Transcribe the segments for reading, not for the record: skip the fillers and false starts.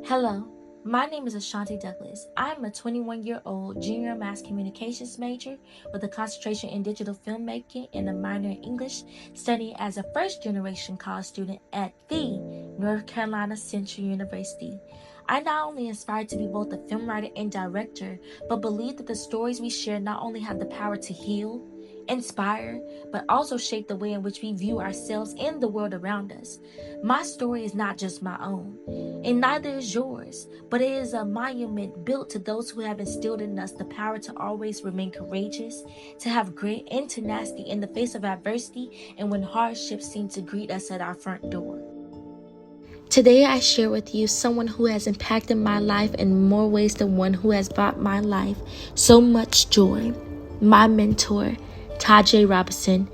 Hello, my name is Ashanti Douglas. I'm a 21-year-old junior mass communications major with a concentration in digital filmmaking and a minor in English, studying as a first-generation college student at the North Carolina Central University. I not only aspire to be both a film writer and director, but believe that the stories we share not only have the power to heal, inspire, but also shape the way in which we view ourselves and the world around us. My story is not just my own, and neither is yours, but it is a monument built to those who have instilled in us the power to always remain courageous, to have grit and tenacity in the face of adversity and when hardships seem to greet us at our front door. Today I share with you someone who has impacted my life in more ways than one, who has brought my life so much joy. My mentor, Tajay Robinson.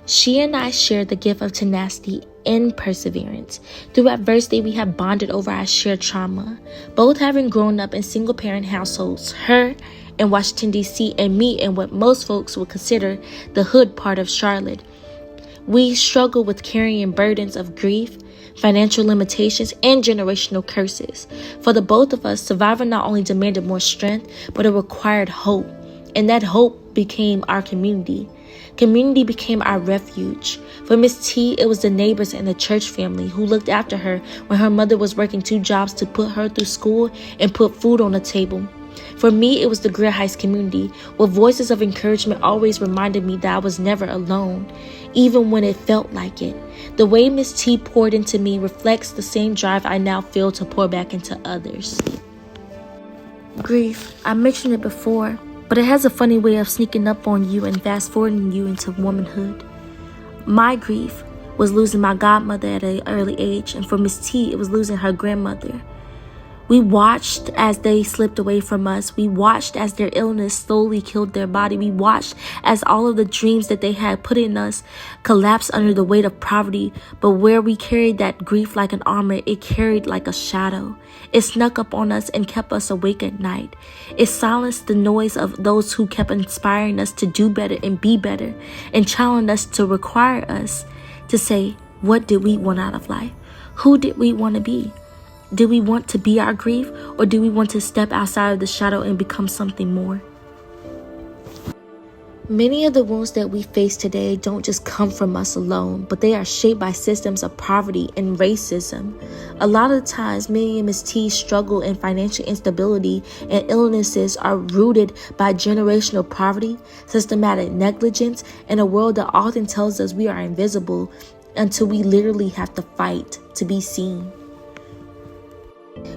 She and I share the gift of tenacity and perseverance. Through adversity, we have bonded over our shared trauma. Both having grown up in single-parent households, her in Washington, D.C., and me in what most folks would consider the hood part of Charlotte. We struggle with carrying burdens of grief, financial limitations, and generational curses. For the both of us, survival not only demanded more strength, but it required hope. And that hope became our community. Community became our refuge. For Miss T, it was the neighbors and the church family who looked after her when her mother was working 2 jobs to put her through school and put food on the table. For me, it was the Greer Heights community, where voices of encouragement always reminded me that I was never alone, even when it felt like it. The way Miss T poured into me reflects the same drive I now feel to pour back into others. Grief, I mentioned it before, but it has a funny way of sneaking up on you and fast-forwarding you into womanhood. My grief was losing my godmother at an early age, and for Miss T, it was losing her grandmother. We watched as they slipped away from us. We watched as their illness slowly killed their body. We watched as all of the dreams that they had put in us collapsed under the weight of poverty. But where we carried that grief like an armor, it carried like a shadow. It snuck up on us and kept us awake at night. It silenced the noise of those who kept inspiring us to do better and be better, and challenged us to require us to say, what did we want out of life? Who did we want to be? Do we want to be our grief, or do we want to step outside of the shadow and become something more? Many of the wounds that we face today don't just come from us alone, but they are shaped by systems of poverty and racism. A lot of the times, many of Ms. T's struggle and financial instability and illnesses are rooted by generational poverty, systematic negligence, and a world that often tells us we are invisible until we literally have to fight to be seen.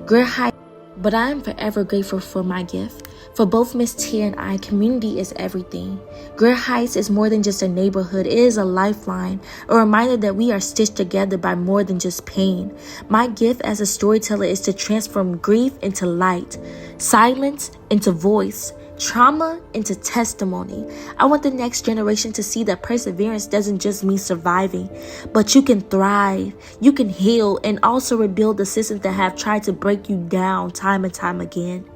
Greer Heights, but I am forever grateful for my gift. For both Miss T and I, community is everything. Greer Heights is more than just a neighborhood. It is a lifeline, a reminder that we are stitched together by more than just pain. My gift as a storyteller is to transform grief into light, silence into voice, trauma into testimony. I want the next generation to see that perseverance doesn't just mean surviving, but you can thrive, you can heal, and also rebuild the systems that have tried to break you down time and time again.